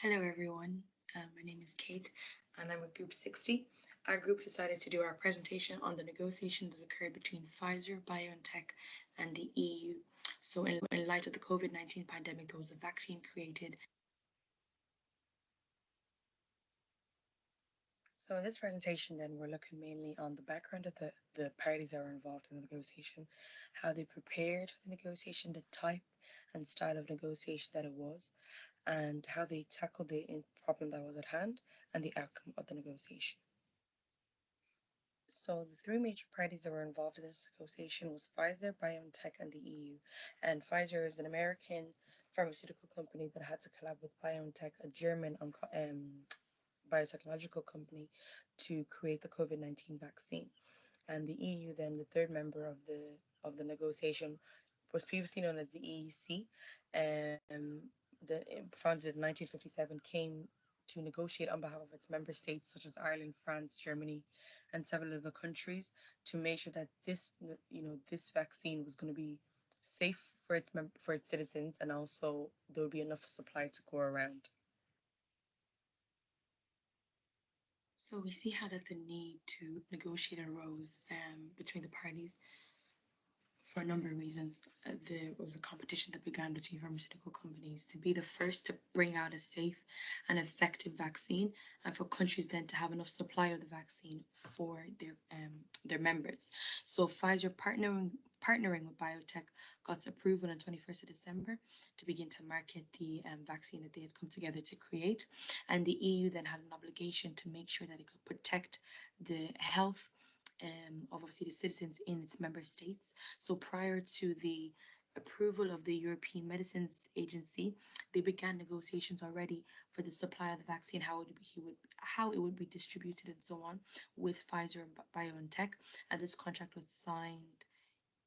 Hello, everyone. My name is Kate, and I'm with Group 60. Our group decided to do our presentation on the negotiation that occurred between Pfizer, BioNTech, and the EU. So, in light of the COVID-19 pandemic, there was a vaccine created. So, in this presentation, then, we're looking mainly on the background of the parties that were involved in the negotiation, how they prepared for the negotiation, the type and style of negotiation that it was, and how they tackled the problem that was at hand and the outcome of the negotiation. So the three major parties that were involved in this negotiation was Pfizer, BioNTech, and the EU. And Pfizer is an American pharmaceutical company that had to collab with BioNTech, a German biotechnological company, to create the COVID-19 vaccine. And the EU, then the third member of the negotiation, was previously known as the EEC, that founded in 1957, came to negotiate on behalf of its member states such as Ireland, France, Germany, and several other countries to make sure that this vaccine was going to be safe for its citizens, and also there would be enough supply to go around. So we see how that the need to negotiate arose between the parties for a number of reasons. There was a competition that began between pharmaceutical companies to be the first to bring out a safe and effective vaccine, and for countries then to have enough supply of the vaccine for their members. So Pfizer partnering with biotech got approval on 21st of December to begin to market the vaccine that they had come together to create, and the EU then had an obligation to make sure that it could protect the health of obviously the citizens in its member states. So prior to the approval of the European Medicines Agency, they began negotiations already for the supply of the vaccine, how it would be distributed, and so on, with Pfizer and BioNTech. And this contract was signed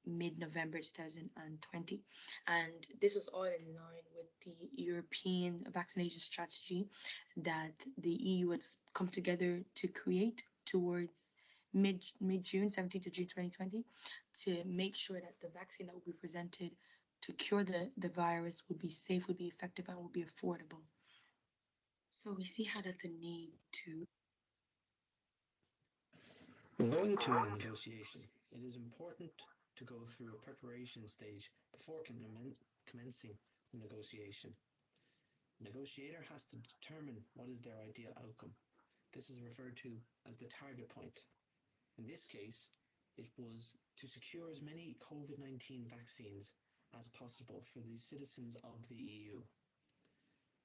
mid-November 2020. And this was all in line with the European vaccination strategy that the EU had come together to create towards mid-June, 17th of June 2020, to make sure that the vaccine that would be presented to cure the virus would be safe, would be effective, and would be affordable. So we see how that the need to Going to a negotiation, it is important to go through a preparation stage before commencing the negotiation. The negotiator has to determine what is their ideal outcome. This is referred to as the target point. In this case, it was to secure as many COVID-19 vaccines as possible for the citizens of the EU.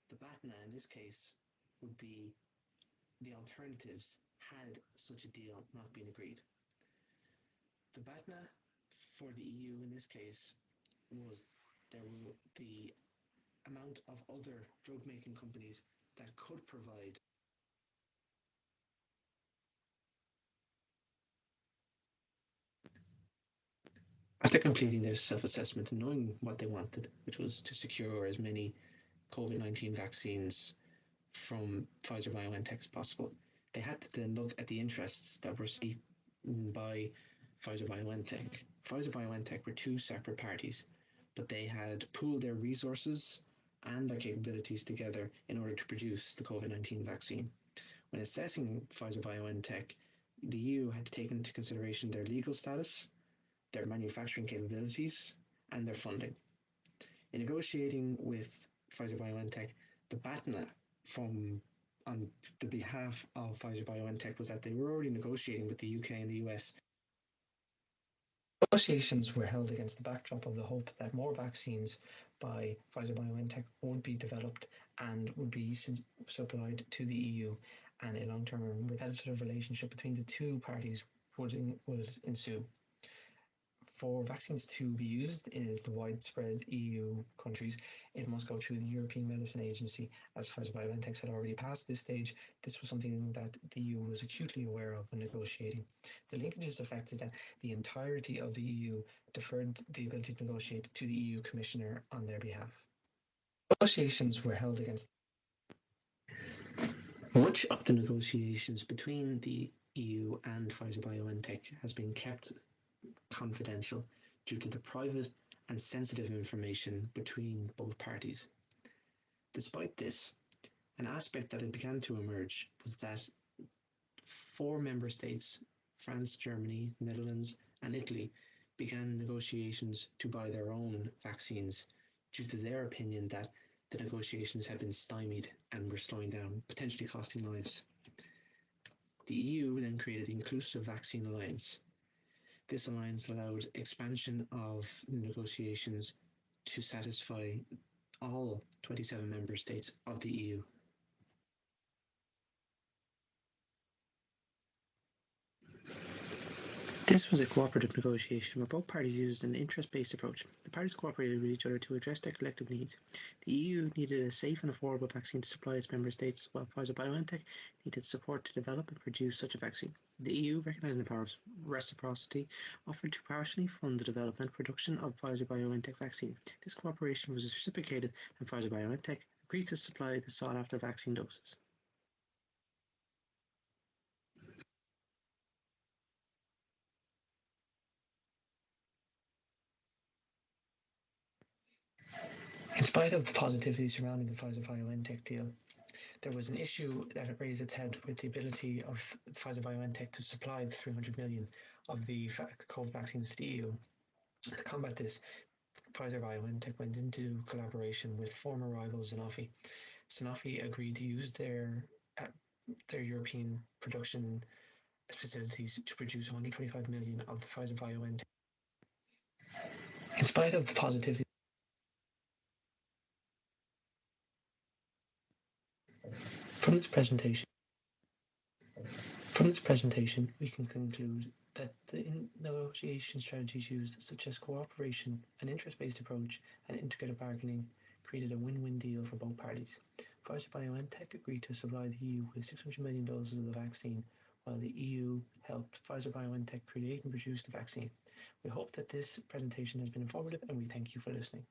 The BATNA in this case would be the alternatives had such a deal not been agreed. The BATNA for the EU in this case was the amount of other drug making companies that could provide. After completing their self assessment and knowing what they wanted, which was to secure as many COVID-19 vaccines from Pfizer BioNTech as possible, they had to then look at the interests that were seen by Pfizer BioNTech. Pfizer BioNTech were two separate parties, but they had pooled their resources and their capabilities together in order to produce the COVID-19 vaccine. When assessing Pfizer BioNTech, the EU had to take into consideration their legal status, their manufacturing capabilities, and their funding. In negotiating with Pfizer BioNTech, the BATNA on the behalf of Pfizer BioNTech was that they were already negotiating with the UK and the US. Negotiations were held against the backdrop of the hope that more vaccines by Pfizer BioNTech would be developed and would be supplied to the EU, and a long-term repetitive relationship between the two parties would ensue. For vaccines to be used in the widespread EU countries, it must go through the European Medicine Agency. As Pfizer BioNTech had already passed this stage, this was something that the EU was acutely aware of when negotiating. The linkages affected that the entirety of the EU deferred the ability to negotiate to the EU Commissioner on their behalf. Negotiations were held against. Much of the negotiations between the EU and Pfizer BioNTech has been kept confidential due to the private and sensitive information between both parties. Despite this, An aspect that had began to emerge was that 4 member states, France, Germany, Netherlands, and Italy, began negotiations to buy their own vaccines due to their opinion that the negotiations had been stymied and were slowing down, potentially costing lives. The EU then created the Inclusive Vaccine Alliance. This alliance allowed expansion of negotiations to satisfy all 27 member states of the EU. This was a cooperative negotiation where both parties used an interest-based approach. The parties cooperated with each other to address their collective needs. The EU needed a safe and affordable vaccine to supply its member states, while Pfizer-BioNTech needed support to develop and produce such a vaccine. The EU, recognising the power of reciprocity, offered to partially fund the development and production of Pfizer-BioNTech vaccine. This cooperation was reciprocated, and Pfizer-BioNTech agreed to supply the sought-after vaccine doses. In spite of the positivity surrounding the Pfizer-BioNTech deal, there was an issue that had raised its head with the ability of Pfizer-BioNTech to supply the 300 million of the COVID vaccines to the EU. To combat this, Pfizer-BioNTech went into collaboration with former rival Sanofi. Sanofi agreed to use their European production facilities to produce 125 million of the Pfizer-BioNTech. In spite of the positivity from this presentation, we can conclude that the negotiation strategies used, such as cooperation, an interest-based approach, and integrated bargaining, created a win-win deal for both parties. Pfizer-BioNTech agreed to supply the EU with 600 million doses of the vaccine, while the EU helped Pfizer-BioNTech create and produce the vaccine. We hope that this presentation has been informative, and we thank you for listening.